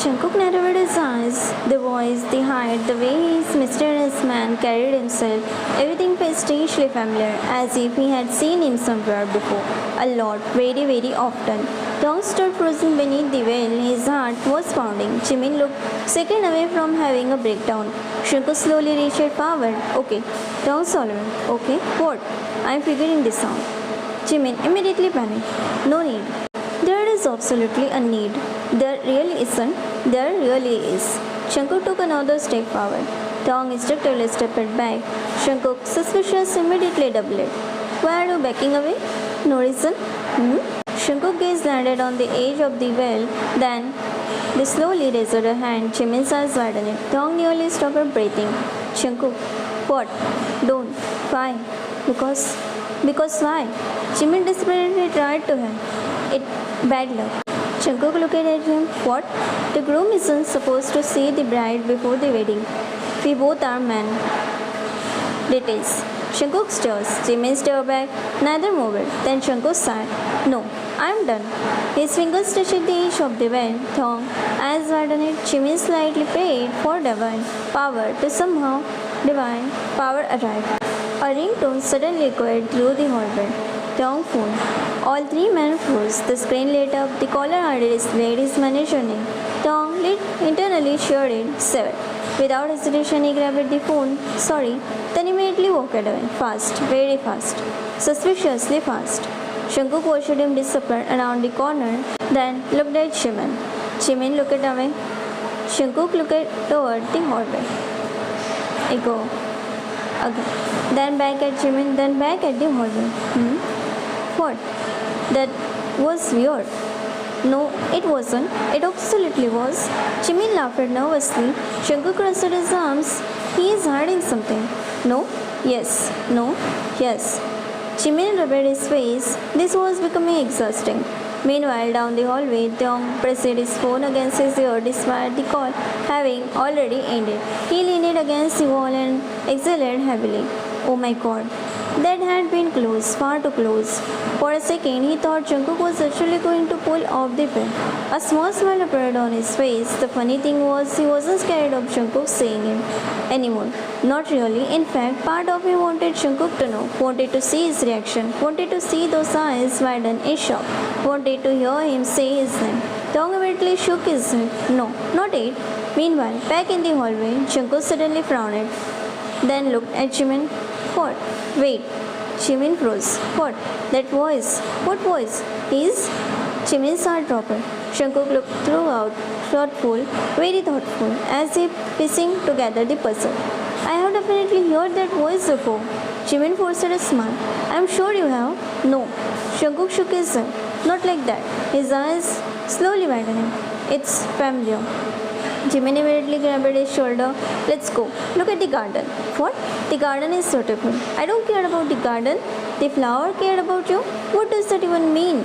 Jungkook narrowed his eyes. The voice, the height, the way his mysterious man carried himself, everything felt strangely familiar, as if he had seen him somewhere before. A lot, very, very often. Dong stood frozen beneath the veil. His heart was pounding. Jimin looked second away from having a breakdown. Jungkook slowly reached forward. Okay. Dong Solomon. Okay. What? I'm figuring this out. Jimin immediately panicked. No need. There is absolutely a need. There really isn't. There really is. Jungkook took another step forward. Dong instinctively stepped back. Jungkook's suspicious immediately doubled. Why are you backing away? No reason? Jungkook's gaze landed on the edge of the well. Then they slowly raised her hand. Jimin's eyes widened. Dong nearly stopped her breathing. Jungkook, what? Don't. Why? Because why? Jimin desperately tried to him. It bad luck. Jungkook looked at him. What? The groom isn't supposed to see the bride before the wedding. We both are men. Details. Jungkook stirs. Jimin stared back. Neither moved. Then Jungkook sighed. No, I'm done. His fingers touched the edge of the veil. Thong, eyes widened. Jimin slightly prayed for divine power to somehow divine power arrive. A ringtone suddenly echoed through the hallway. Dong phone. All three men froze. The screen lit up. The caller ID displayed his manager name. Dong lit internally shouted 7. Without hesitation, he grabbed the phone. Sorry. Then immediately walked away. Fast. Very fast. Suspiciously fast. Jungkook watched him disappear around the corner. Then looked at Jimin. Jimin looked away. Jungkook looked toward the hallway. Echo. Again. Then back at Jimin. Then back at the hallway. What? That was weird. No, it wasn't. It absolutely was. Jimin laughed nervously. Jungkook crossed his arms. He is hiding something. No? Yes. No? Yes. Jimin rubbed his face. This was becoming exhausting. Meanwhile, down the hallway, Dong pressed his phone against his ear despite the call having already ended. He leaned against the wall and exhaled heavily. Oh my god. That had been close, far too close. For a second, he thought Jungkook was actually going to pull off the pin. A small smile appeared on his face. The funny thing was, he wasn't scared of Jungkook seeing him anymore. Not really. In fact, part of him wanted Jungkook to know, wanted to see his reaction, wanted to see those eyes widen in shock, wanted to hear him say his name. Dong immediately shook his head. No, not it. Meanwhile, back in the hallway, Jungkook suddenly frowned, then looked at Jimin. What? Wait. Jimin froze. What? That voice. What voice? His? Jimin's heart dropped. Jungkook looked throughout, thoughtful, very thoughtful, as if piecing together the puzzle. I have definitely heard that voice before. Jimin forced a smile. I'm sure you have. No. Jungkook shook his head. Not like that. His eyes slowly widening. It's familiar. Jimin immediately grabbed his shoulder. Let's go. Look at the garden. What? The garden is suitable. I don't care about the garden. The flower cared about you. What does that even mean?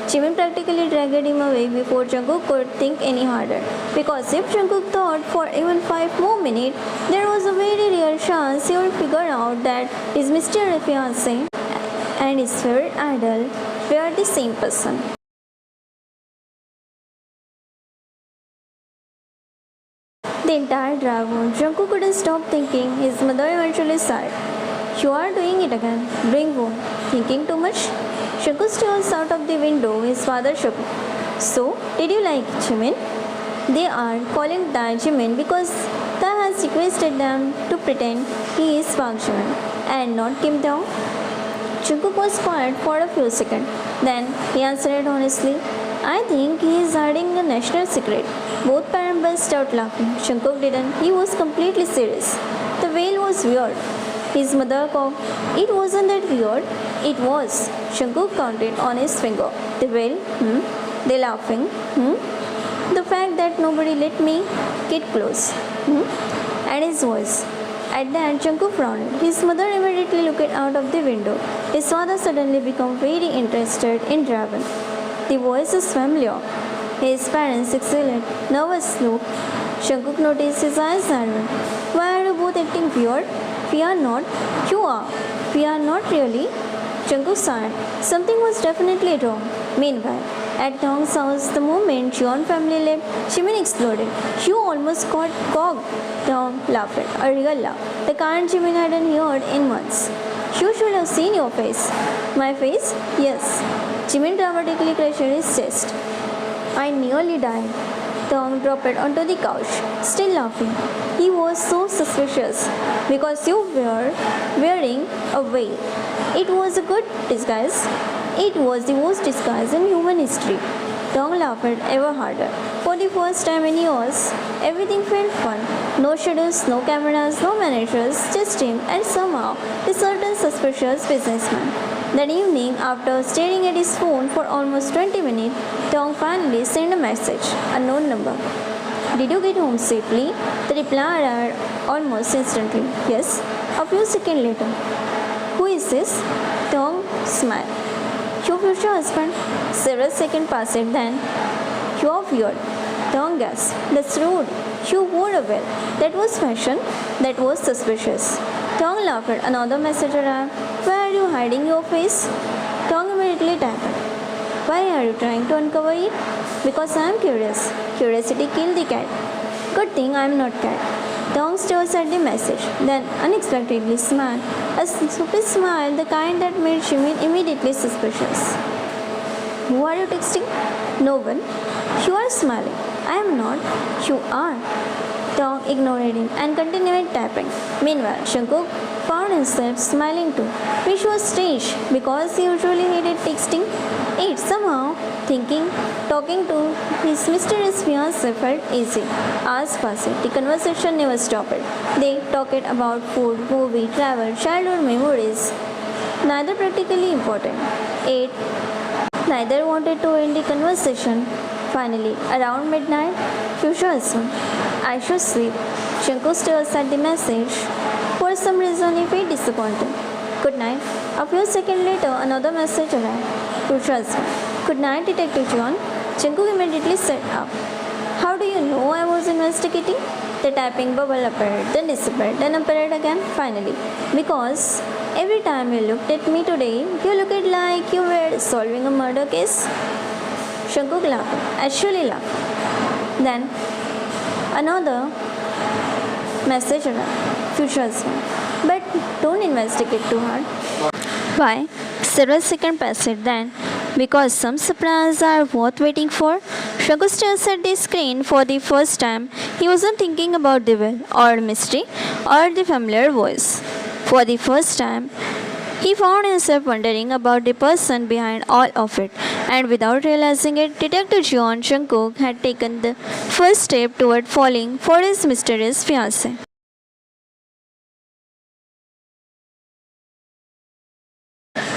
Jimin practically dragged him away before Jungkook could think any harder. Because if Jungkook thought for even 5 more minutes, there was a very real chance he would figure out that his mysterious fiancé and his favorite idol were the same person. The entire drive home, Jungkook couldn't stop thinking. His mother eventually sighed. You are doing it again. Bring home. Thinking too much? Jungkook stares out of the window. His father shook. So, did you like Jimin? They are calling Tae Jimin because Tae has requested them to pretend he is Park Jimin and not Kim Tae. Jungkook was quiet for a few seconds. Then he answered honestly, I think he is hiding a national secret. Both parents burst out laughing. Jungkook didn't. He was completely serious. The veil was weird. His mother coughed. It wasn't that weird. It was. Jungkook counted on his finger. The veil? They laughing? The fact that nobody let me get close. And his voice. At that, Jungkook frowned. His mother immediately looked out of the window. His father suddenly became very interested in Draven. The voice is familiar. His parents exhaled. Nervous look. Jungkook noticed his eyes narrowed. Why are you both acting weird? We are not. You are. We are not really. Jungkook sighed. Something was definitely wrong. Meanwhile, At Tong's house, the moment John family left, Jimin exploded. You almost got cocked. Tong laughed, a real laugh, the kind Jimin hadn't heard in months. You should have seen your face. My face? Yes. Jimin dramatically crushed his chest. I nearly died. Tong dropped onto the couch, still laughing. He was so suspicious because you were wearing a veil. It was a good disguise. It was the worst disguise in human history. Tong laughed ever harder. For the first time in years, everything felt fun. No shadows, no cameras, no managers, just him and somehow a certain suspicious businessman. That evening, after staring at his phone for almost 20 minutes, Tong finally sent a message, unknown number. Did you get home safely? The reply arrived almost instantly. Yes. A few seconds later. Who is this? Tong smiled. Your future husband. Several seconds passed then. You're weird. Tong gasped. That's rude. You wore a veil. That was fashion. That was suspicious. Tong laughed. Another message arrived. Why are you hiding your face? Tong immediately typed. Why are you trying to uncover it? Because I am curious. Curiosity killed the cat. Good thing I am not cat. Tong stares at the message, then unexpectedly smiled. A stupid smile, the kind that made Jimin immediately suspicious. Who are you texting? No one. You are smiling. I am not. You are. Tong ignored him and continued typing. Meanwhile, Jungkook found himself smiling too, which was strange because he usually hated texting. It somehow talking to his mysterious fiancé felt easy. Hours passed. The conversation never stopped. They talked about food, movie, travel, childhood memories. Neither practically important. 8. Neither wanted to end the conversation. Finally, around midnight, future husband. I should sleep. Jungkook stares at the message. For some reason, he felt disappointed. Good night. A few seconds later, another message arrived. Future husband. Good night, Detective John. Jungkook immediately sat up. How do you know I was investigating? The typing bubble appeared, then disappeared, then appeared again, finally. Because every time you looked at me today, you looked like you were solving a murder case. Jungkook laughed, actually laughed. Then another message arrived. Future husband. But don't investigate too hard. Why? Several seconds passed then. Because some surprises are worth waiting for. Jungkook stares at the screen for the first time. He wasn't thinking about the will or mystery or the familiar voice. For the first time, he found himself wondering about the person behind all of it. And without realizing it, Detective John Jungkook had taken the first step toward falling for his mysterious fiancé.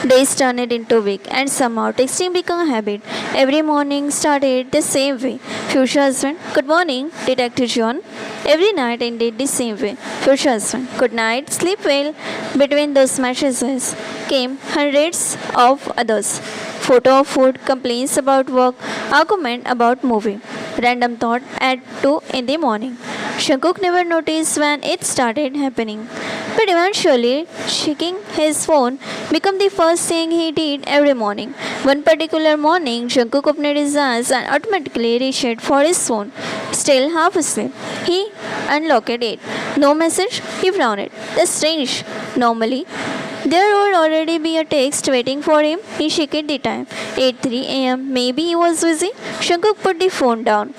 Days turned into weeks, and somehow texting became a habit. Every morning started the same way. Future husband, good morning, Detective John. Every night ended the same way. Future husband, good night, sleep well. Between those messages came hundreds of others. Photo of food, complaints about work, argument about movie. Random thought at 2 in the morning. Jungkook never noticed when it started happening. But eventually, checking his phone became the first thing he did every morning. One particular morning, Jungkook opened his eyes and automatically reached for his phone. Still half asleep, he unlocked it. No message, he found it. That's strange. Normally, there would already be a text waiting for him. He checked the time. 8:03 a.m. Maybe he was busy. Jungkook put the phone down.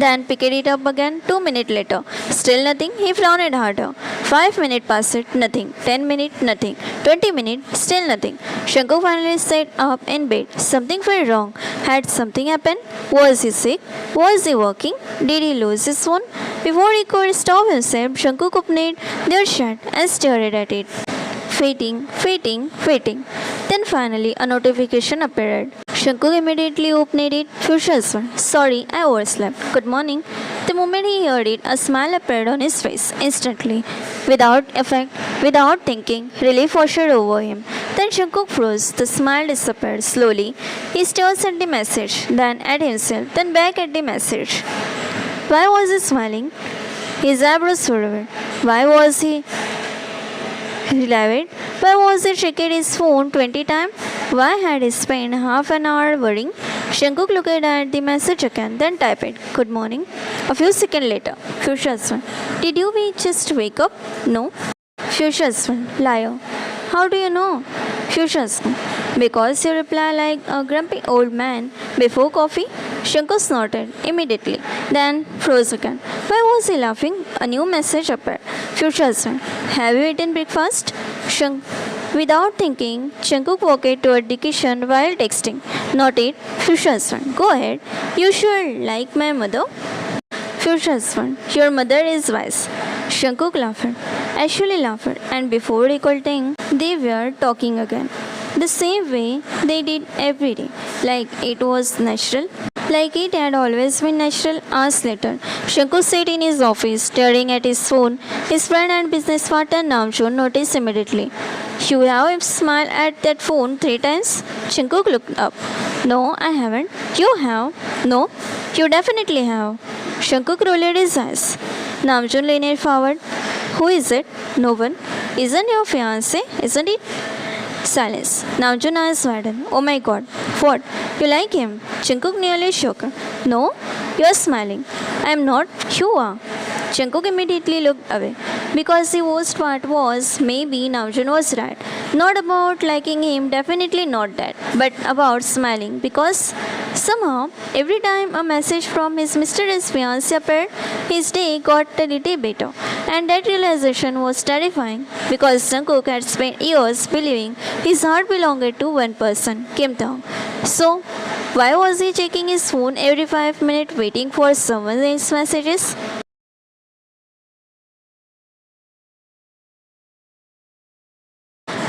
Then picked it up again 2 minutes later. Still nothing, he frowned harder. 5 minutes passed, nothing. 10 minutes, nothing. 20 minutes, still nothing. Jungkook finally sat up in bed. Something felt wrong. Had something happened? Was he sick? Was he working? Did he lose his phone? Before he could stop himself, Jungkook opened their chat and stared at it. Waiting. Then finally a notification appeared. Jungkook immediately opened it. Future husband. Sorry, I overslept. Good morning. The moment he heard it, a smile appeared on his face. Instantly. Without effect, without thinking, relief washed over him. Then Jungkook froze. The smile disappeared slowly. He stares at the message, then at himself, then back at the message. Why was he smiling? His eyebrows furrowed. Why was he relieved? Why was he checking his phone 20 times? Why had he spent half an hour worrying? Shankuk looked at the message again, then typed it. Good morning. A few seconds later, Fuchsia's one. Did you just wake up? No. Fuchsia's one. Liar. How do you know? Fuchsia's one. Because you reply like a grumpy old man before coffee. Shankuk snorted immediately, then froze again. Why was he laughing? A new message appeared. Fuchsia's one. Have you eaten breakfast? Without thinking, Shankuk walked toward the kitchen while texting. Not it. Fuchsia's one. Go ahead. You should like my mother. Fuchsia's one. Your mother is wise. Shankuk laughed. Actually laughed, and before recollecting, they were talking again. The same way they did every day, like it was natural. Like it had always been natural. Hours later, Shankuk sat in his office, staring at his phone. His friend and business partner Namjoon noticed immediately. You have smiled at that phone 3 times? Shankuk looked up. No, I haven't. You have? No, you definitely have. Shankuk rolled his eyes. Namjoon leaned forward. Who is it? No one. Isn't your fiancé? Isn't it? Silence. Namjoon eyes widened. Oh my god. What? You like him? Shankuk nearly shook. No, you're smiling. I'm not. You are. Shankuk immediately looked away. Because the worst part was, maybe Namjoon was right. Not about liking him, definitely not that. But about smiling. Because somehow, every time a message from his mysterious fiancé appeared, his day got a little better. And that realization was terrifying. Because Shankuk had spent years believing his heart belonged to one person, Kim Taung. So, why was he checking his phone every 5 minutes waiting for someone else's messages?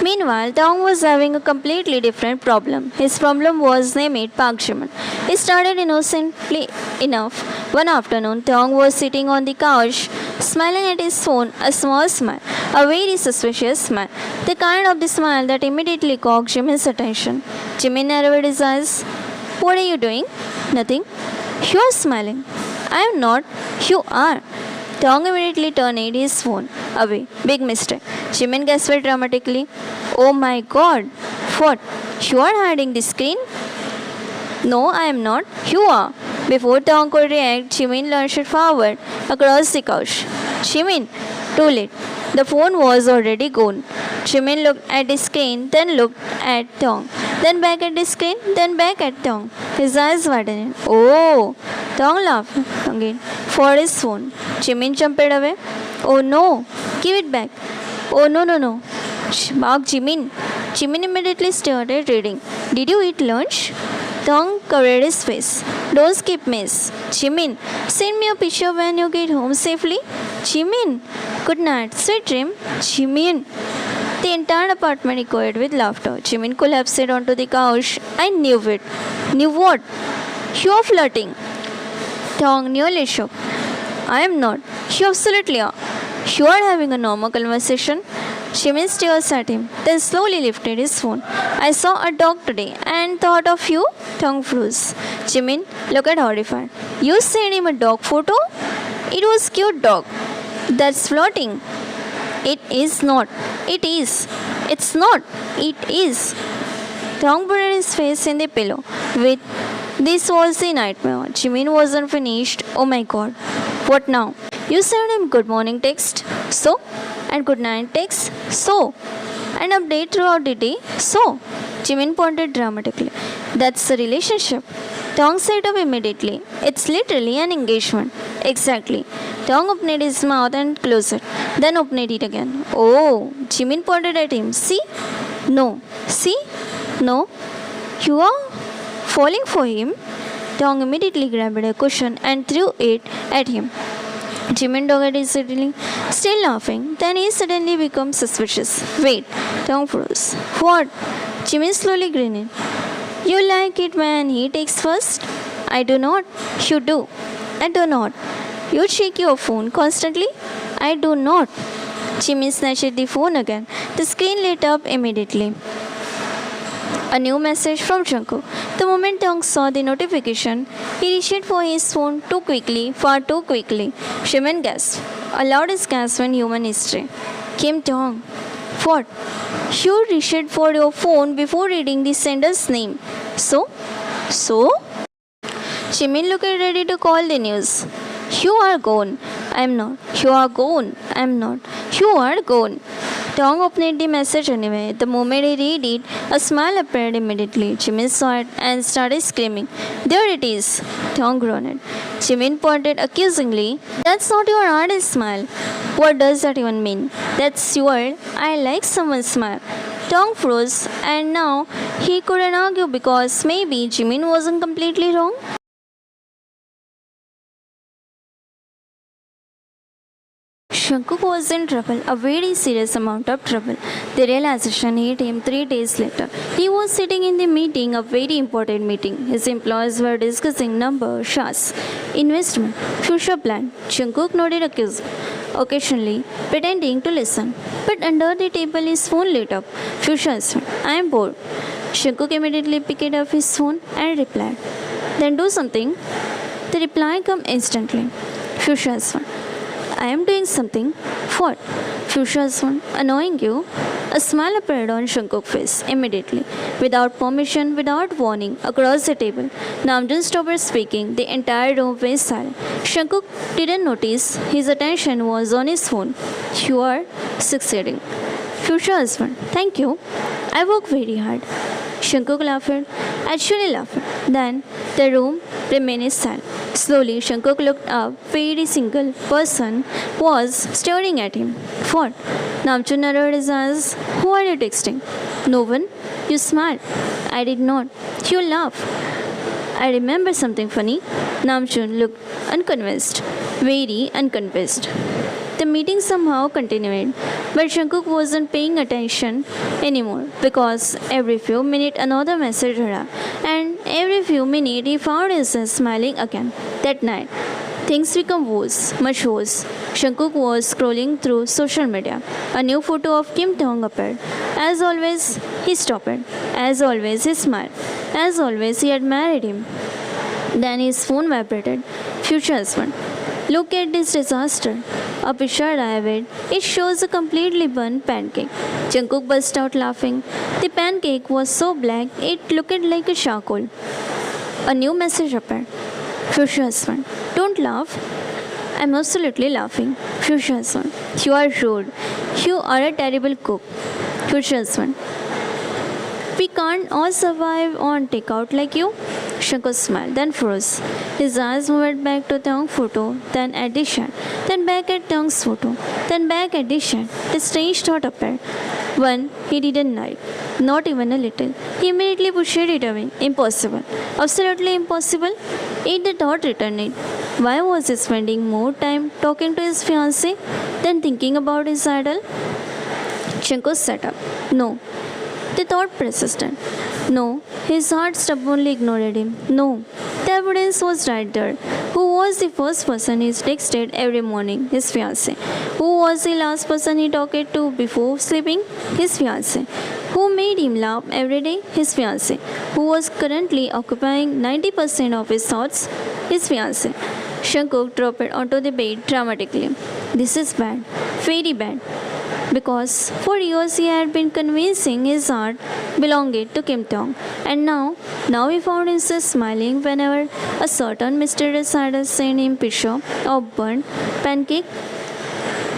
Meanwhile, Taung was having a completely different problem. His problem was named Park Jimin. It started innocently enough. One afternoon, Taung was sitting on the couch, smiling at his phone, a small smile, a very suspicious smile, the kind of the smile that immediately caught Jimin's attention. Jimin narrowed his eyes. What are you doing? Nothing. You are smiling. I am not. You are. Taung immediately turned his phone away. Big mistake. Jimin gasped dramatically. Oh my god. What? You are hiding the screen? No, I am not. You are. Before Taung could react, Jimin lurched forward across the couch. Jimin, too late. The phone was already gone. Jimin looked at the screen, then looked at Taung. Then back at the screen, then back at Taung. His eyes widened. Oh! Taung laughed again for his phone. Jimin jumped away. Oh no! Give it back. Oh no, no, no. Barked Jimin. Jimin immediately started reading. Did you eat lunch? Taung covered his face. Don't skip miss. Jimin, send me a picture when you get home safely. Jimin, good night. Sweet dream. Jimin. The entire apartment echoed with laughter. Jimin collapsed onto the couch. I knew it. Knew what? You are flirting. Taung nearly shook. I am not. You absolutely are. You are having a normal conversation. Jimin stares at him, then slowly lifted his phone. I saw a dog today and thought of you. Taung froze. Jimin looked horrified. You sent him a dog photo? It was cute dog. That's flirting. It is not. It is. It's not. It is. Taung buried his face in the pillow. This was the nightmare. Jimin wasn't finished. Oh my god. What now? You sent him good morning text. So? And good night text. So? And update throughout the day. So? Jimin pointed dramatically. That's a relationship. Taung sat up immediately. It's literally an engagement. Exactly. Taung opened his mouth and closed it. Then opened it again. Oh, Jimin pointed at him. See? No. See? No. You are falling for him? Taung immediately grabbed a cushion and threw it at him. Jimin dogged it suddenly, still laughing. Then he suddenly became suspicious. Wait, Taung froze. What? Jimin slowly grinned. You like it when he takes first? I do not. You do. I do not. You check your phone constantly? I do not. Jimin snatched the phone again. The screen lit up immediately. A new message from Shankuk. The moment Taung saw the notification, he reached for his phone too quickly, far too quickly. Jimin gasped. A loudest gasp in human history. Kim Taung. What? You reached for your phone before reading the sender's name. So? Jimin looked ready to call the news. You are gone. I am not. You are gone. I am not. You are gone. Tong opened the message anyway. The moment he read it, a smile appeared immediately. Jimin saw it and started screaming. There it is! Tong groaned. Jimin pointed accusingly. That's not your artist smile. What does that even mean? That's your I like someone smile. Tong froze, and now he couldn't argue because maybe Jimin wasn't completely wrong. Shankuk was in trouble, a very serious amount of trouble. The realization hit him 3 days later. He was sitting in the meeting, a very important meeting. His employees were discussing numbers, shares, investment, future plan. Shankuk nodded occasionally, pretending to listen. But under the table, his phone lit up. Fuchsia said, I am bored. Shankuk immediately picked up his phone and replied, Then do something. The reply came instantly. Fuchsia said, I am doing something. What? Fuchsia's one. Annoying you? A smile appeared on Shankuk's face immediately. Without permission, without warning, across the table. Namjoon stopped speaking. The entire room went silent. Shankuk didn't notice. His attention was on his phone. You are succeeding. Fuchsia's one. Thank you. I work very hard. Shankuk laughed. Actually laughed. Then the room remained silent. Slowly, Shankuk looked up. Very single person was staring at him. What? Namjoon narrowed his eyes. Who are you texting? No one. You smiled. I did not. You laughed. I remember something funny. Namjoon looked unconvinced. Very unconvinced. The meeting somehow continued, but Shankuk wasn't paying attention anymore because every few minutes another message arrived, and every few minutes he found himself smiling again. That night, things became worse, much worse. Shankuk was scrolling through social media. A new photo of Kim Tong appeared. As always, he stopped. As always, he smiled. As always, he admired him. Then his phone vibrated. Future husband. Look at this disaster. A picture arrived. It shows a completely burnt pancake. Jungkook burst out laughing. The pancake was so black it looked like a charcoal. A new message appeared. Future husband. Don't laugh. I'm absolutely laughing. Future husband. You are rude. You are a terrible cook. Future husband. We can't all survive on takeout like you. Shankuk smiled, then froze. His eyes moved back to Tong's photo, then at the shot, then back at Tong's photo, then back at the shot. The strange thought appeared. One, he didn't like, not even a little. He immediately pushed it away. Impossible. Absolutely impossible. Yet the thought returned. Why was he spending more time talking to his fiancée than thinking about his idol? Shankuk sat up. No. The thought persisted. No, his heart stubbornly ignored him. No, the evidence was right there. Who was the first person he texted every morning? His fiancée. Who was the last person he talked to before sleeping? His fiancée. Who made him laugh every day? His fiancée. Who was currently occupying 90% of his thoughts? His fiancée. Shankuk dropped onto the bed dramatically. This is bad. Very bad. Because for years he had been convincing his heart belonged to Kim Tong, and now he found himself smiling whenever a certain mysterious idol sent him picture of burnt pancake.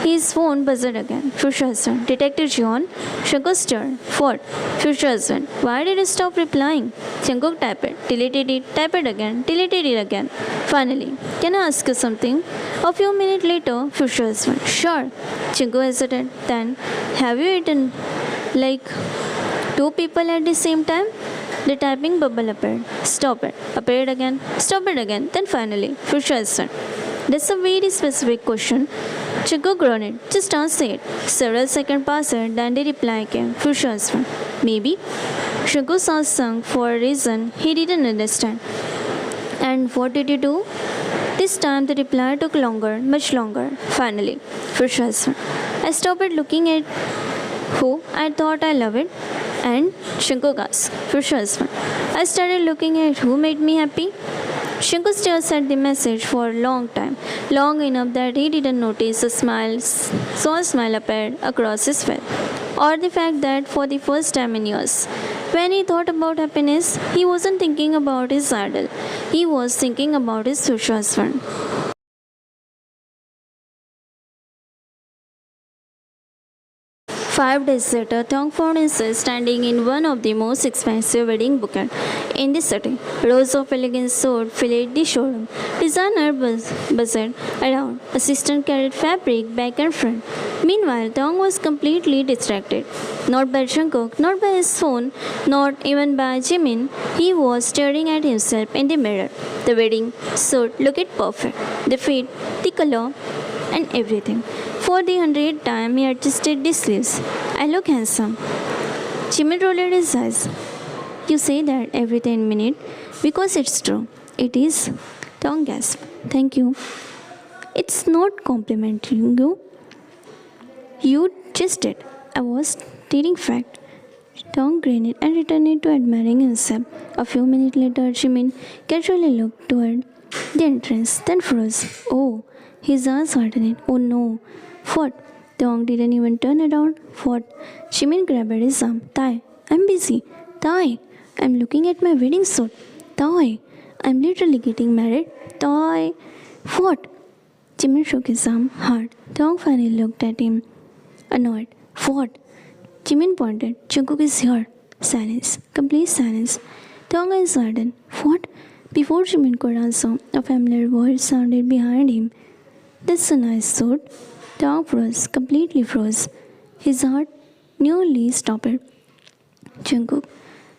His phone buzzed again. Future husband. Detective John. Shankuk stirred. What? Future husband. Why did you stop replying? Shankuk typed. Deleted it. Typed again. Deleted it again. Finally, can I ask you something? A few minutes later, future husband. Sure. Shankuk hesitated. Then, have you eaten like two people at the same time? The typing bubble appeared. Stop it. Appeared again. Stop it again. Then finally, future husband. That's a very specific question. Shankuk groaned. Just answer it. Several seconds passed, then the reply came. Future husband. Maybe. Shankuk asked for a reason he didn't understand. And what did you do? This time the reply took longer, much longer. Finally, future husband. I stopped looking at who I thought I loved, and Shankuk asked, future husband. I started looking at who made me happy. Shankuk stared at the message for a long time, long enough that he didn't notice a smile appeared across his face, or the fact that for the first time in years, When he thought about happiness, he wasn't thinking about his idol. He was thinking about his future husband. 5 days later, Thong found himself standing in one of the most expensive wedding bouquets in the city. Rows of elegant suits filled the showroom. Designer buzzed around. Assistant carried fabric back and front. Meanwhile, Thong was completely distracted. Not by Jungkook, not by his phone, not even by Jimin. He was staring at himself in the mirror. The wedding suit looked perfect. The fit, the color, and everything. For the 100th time, he adjusted the sleeves. I look handsome. Jimin rolled his eyes. You say that every 10 minutes because it's true. It is. Thong gasped. Thank you. It's not complimenting you. You just did. I was stating fact. Thong grinned and returned to admiring himself. A few minutes later, Jimin casually looked toward the entrance, then froze. Oh, his eyes hardened. Oh no. What? Thong didn't even turn around. What? Jimin grabbed his arm. Tai, I'm busy. Tai, I'm looking at my wedding suit. Tai, I'm literally getting married. Tai. What? Jimin shook his arm hard. Thong finally looked at him, annoyed. What? Jimin pointed. Jungkook is here. Silence. Complete silence. Thong eyes hardened. What? Before Jimin could answer, a familiar voice sounded behind him. That's a nice suit. Thong froze, completely froze. His heart nearly stopped. Jungkook.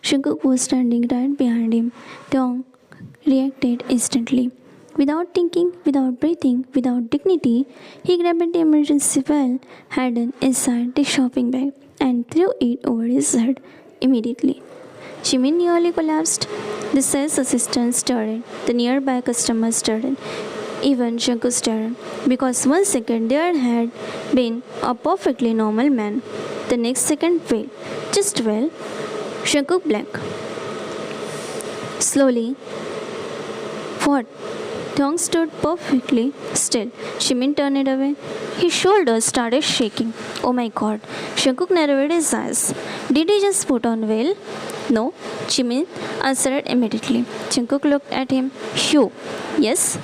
Jungkook was standing right behind him. Thong reacted instantly. Without thinking, without breathing, without dignity, he grabbed the emergency bell hidden inside the shopping bag and threw it over his head immediately. Jimin nearly collapsed. The sales assistant stared. The nearby customer stared. Even Jungkook stared, because 1 second there had been a perfectly normal man. The next second, well, just well, Jungkook blinked. Slowly, what? Thong stood perfectly still. Jimin turned away. His shoulders started shaking. Oh my god. Jungkook narrowed his eyes. Did he just put on veil? No, Jimin answered immediately. Jungkook looked at him. You? Yes?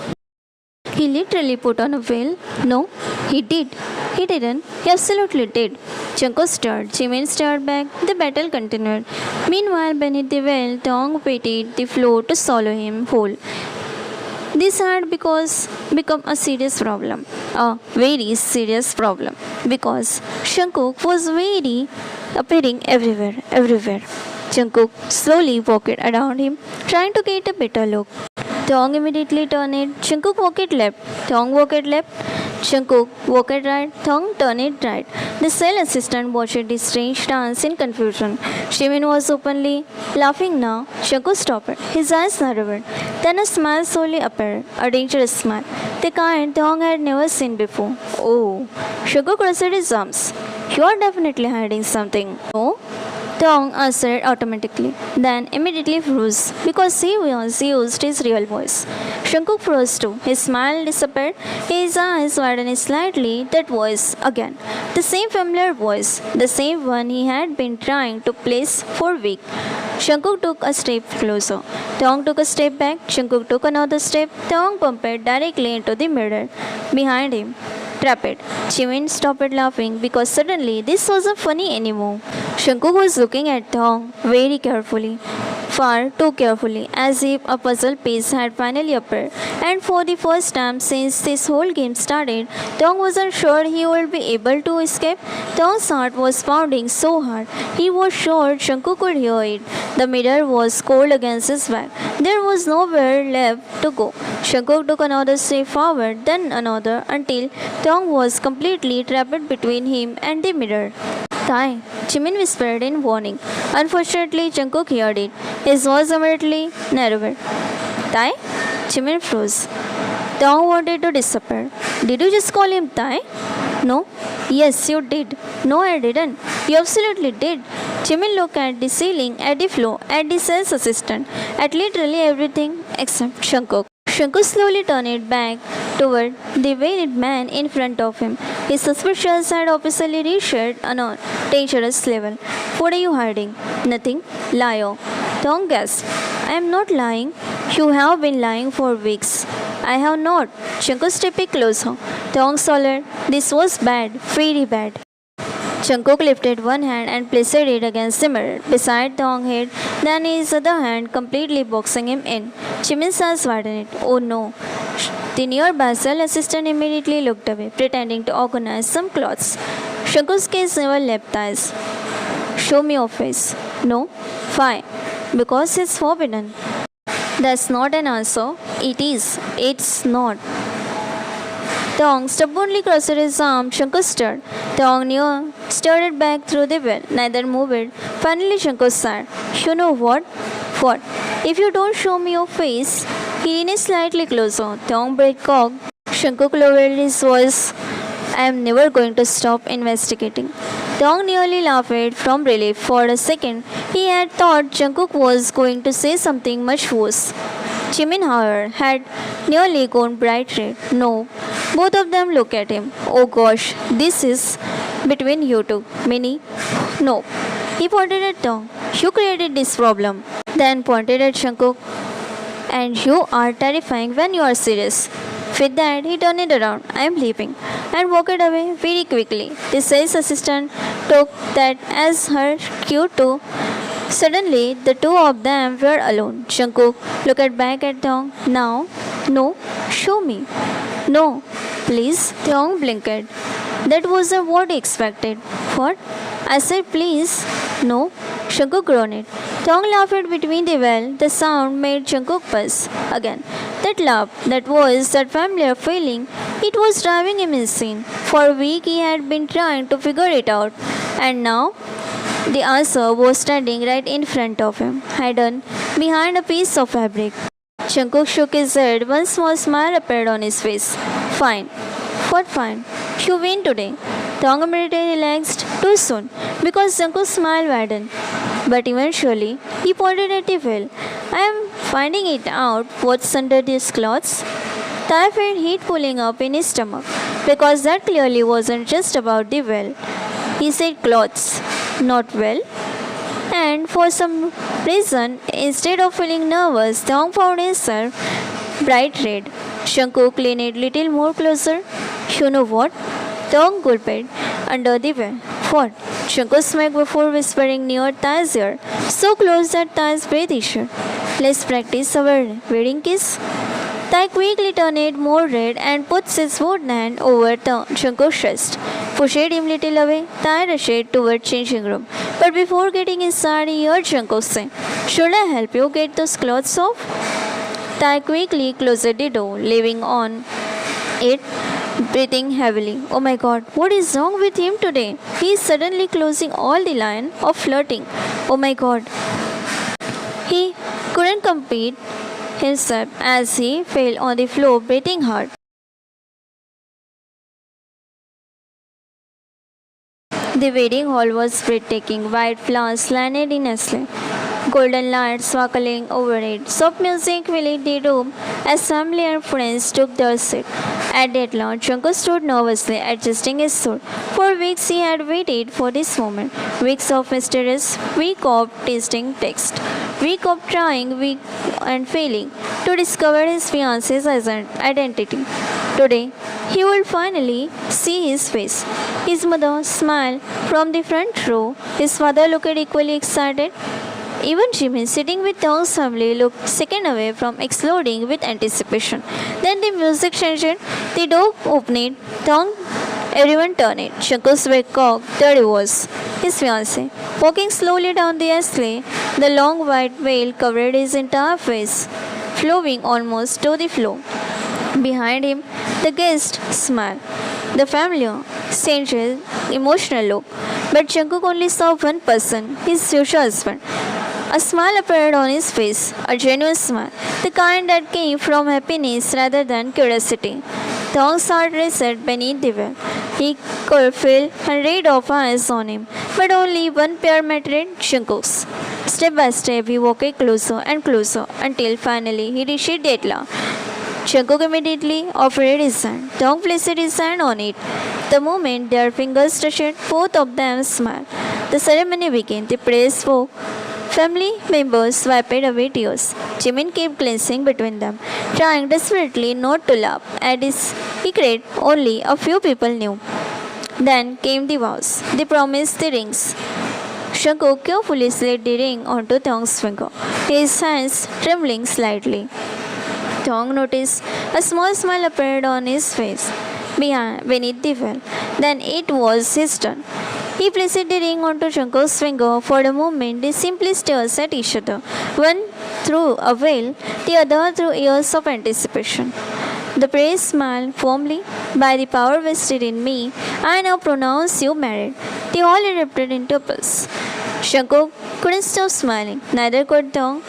He literally put on a veil? No, he did. He didn't. He absolutely did. Jungkook stared. Jimin stared back. The battle continued. Meanwhile, beneath the veil, Thong patted the floor to swallow him whole. This had become a serious problem. A very serious problem. Because Jungkook was appearing everywhere. Jungkook slowly walked around him, trying to get a better look. Thong immediately turned. Jungkook walked left. Thong walked left. Jungkook walked right. Thong turned right. The sales assistant watched this strange dance in confusion. Jimin was openly laughing now. Jungkook stopped. His eyes narrowed. Then a smile slowly appeared. A dangerous smile. The kind Thong had never seen before. Oh. Jungkook crossed his arms. You are definitely hiding something. No? Thong answered automatically, then immediately froze because he used his real voice. Jungkook froze too. His smile disappeared. His eyes widened slightly. That voice again. The same familiar voice. The same one he had been trying to place for weeks. Jungkook took a step closer. Thong took a step back. Jungkook took another step. Thong bumped directly into the mirror behind him. Trapped. Jimin stopped laughing because suddenly this wasn't funny anymore. Jungkook was looking at Thong very carefully, far too carefully, as if a puzzle piece had finally appeared. And for the first time since this whole game started, Thong wasn't sure he would be able to escape. Thong's heart was pounding so hard, he was sure Jungkook could hear it. The mirror was cold against his back. There was nowhere left to go. Jungkook took another step forward, then another, until Thong was completely trapped between him and the mirror. Tai, Jimin whispered in warning. Unfortunately, Jungkook heard it. His voice immediately narrowed. Tai? Jimin froze. Thong wanted to disappear. Did you just call him Tai? No. Yes, you did. No, I didn't. You absolutely did. Jimin looked at the ceiling, at the floor, at the sales assistant, at literally everything except Jungkook. Shanku slowly turned back toward the veiled man in front of him. His suspicions had obviously reached a dangerous level. What are you hiding? Nothing. Liar. Tong gasped. I am not lying. You have been lying for weeks. I have not. Shanku stepped closer. Tong swallowed. This was bad. Very bad. Jungkook lifted one hand and placed it against the mirror beside Thong's head, then his other hand completely boxing him in. Jimin's eyes widened. Oh no. The nearby cell assistant immediately looked away, pretending to organize some clothes. Jungkook's gaze never left eyes. Show me your face. No? Why? Because it's forbidden. That's not an answer. It is. It's not. Thong stubbornly crossed his arm. Shanku stirred. Thong started back through the well. Neither moved. Finally, Shanku sighed. You know what? What? If you don't show me your face, he leaned slightly closer. Thong breathed cock. Shanku lowered his voice. I am never going to stop investigating. Thong nearly laughed from relief. For a second, he had thought Jungkook was going to say something much worse. Jimin, however, had nearly gone bright red. No. Both of them looked at him. Oh gosh, this is between you two. Minnie? No. He pointed at Thong. You created this problem. Then pointed at Jungkook. And you are terrifying when you are serious. With that, he turned it around. I am leaving. And walked away very quickly. The sales assistant took that as her cue too. Suddenly, the two of them were alone. Jungkook looked back at Thong. Now? No. Show me. No. Please. Thong blinked. That wasn't what he expected. What? I said please. No. Jungkook groaned. Thong laughed between the well. The sound made Jungkook buzz. Again. That laugh, that voice, that familiar feeling, it was driving him insane. For a week he had been trying to figure it out. And now? The answer was standing right in front of him, hidden behind a piece of fabric. Jungkook shook his head. One small smile appeared on his face. Fine. What fine? You win today. Thong immediately relaxed too soon because Jungkook's smile widened. But eventually, he pointed at the well. I am finding it out what's under these clothes. Thai felt heat pulling up in his stomach because that clearly wasn't just about the well. He said clothes, not well. And for some reason, instead of feeling nervous, Thong found himself bright red. Jungkook leaned little more closer. You know what? Thong gulped under the well. What? Jungkook smiled before whispering near Thai's ear, so close that Thai's breath issued. Let's practice our wedding kiss. Thai quickly turned more red and puts his wooden hand over Jungkook's chest. Pushed him little away, Thai rushed toward changing room. But before getting inside, he heard Jungkook say, should I help you get those clothes off? Thai quickly closed the door, leaving on it, breathing heavily. Oh my god, what is wrong with him today? He is suddenly closing all the line of flirting. Oh my god. He couldn't compete himself as he fell on the floor, breathing hard. The wedding hall was breathtaking. White flowers landed in Nestle. Golden lights sparkling over it. Soft music filled the room as family and friends took their seat. At that launch, Jungkook stood nervously, adjusting his suit. For weeks he had waited for this moment. Weeks of mysterious, week of tasting text, week of trying, week and failing to discover his fiance's identity. Today, he would finally see his face. His mother smiled from the front row. His father looked equally excited. Even Jimin, sitting with Thong's family, looked second away from exploding with anticipation. Then the music changed, the door opened, Thong, everyone turned it. Jungkook's big cock, there he was, his fiancée. Walking slowly down the aisle, the long white veil covered his entire face, flowing almost to the floor. Behind him, the guests smiled. The familiar, strange, emotional look. But Jungkook only saw one person, his future husband. A smile appeared on his face, a genuine smile, the kind that came from happiness rather than curiosity. Thong's heart raced beneath the veil. He could feel hundreds of eyes on him, but only one pair mattered, Jungkook's. Step by step, he walked closer and closer until finally he reached Detla. Shankuk immediately offered his hand. Tong placed his hand on it. The moment their fingers touched, both of them smiled. The ceremony began. The praise spoke. Family members wiped away tears. Jimin kept glancing between them, trying desperately not to laugh at his secret only a few people knew. Then came the vows. They promised the rings. Shankuk carefully slid the ring onto Tong's finger, his hands trembling slightly. Tong noticed a small smile appeared on his face beneath the veil. Then it was his turn. He placed the ring onto Shankuk's finger. For a moment, they simply stared at each other, one through a veil, the other through years of anticipation. The priest smiled firmly. By the power vested in me, I now pronounce you married. They all erupted into applause. Shankuk couldn't stop smiling, neither could Tong.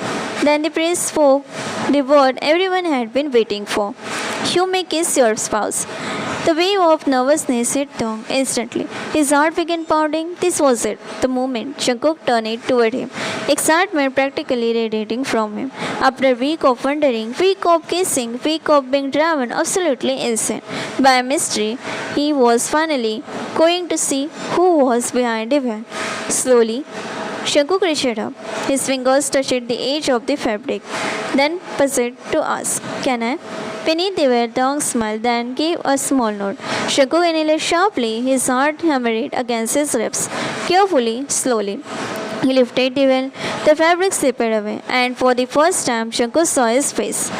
Then the priest spoke the word everyone had been waiting for. You may kiss your spouse. The wave of nervousness hit Tong instantly. His heart began pounding. This was it, the moment. Shankuk turned it toward him, excitement practically radiating from him. After a week of wondering, week of kissing, week of being driven absolutely insane by a mystery, he was finally going to see who was behind the veil. Slowly, Shankuk reached up. His fingers touched the edge of the fabric, then paused to ask, Can I? Beneath the veil, Tong smiled, then gave a small nod. Shankuk inhaled sharply, his heart hammered against his ribs. Carefully, slowly, he lifted the veil. The fabric slipped away, and for the first time, Shankuk saw his face.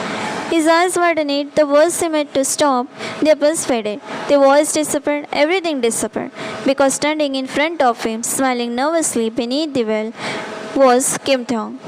His eyes widened, the words seemed to stop, the apples faded, the voice disappeared, everything disappeared, because standing in front of him, smiling nervously beneath the veil, was Kim Tong.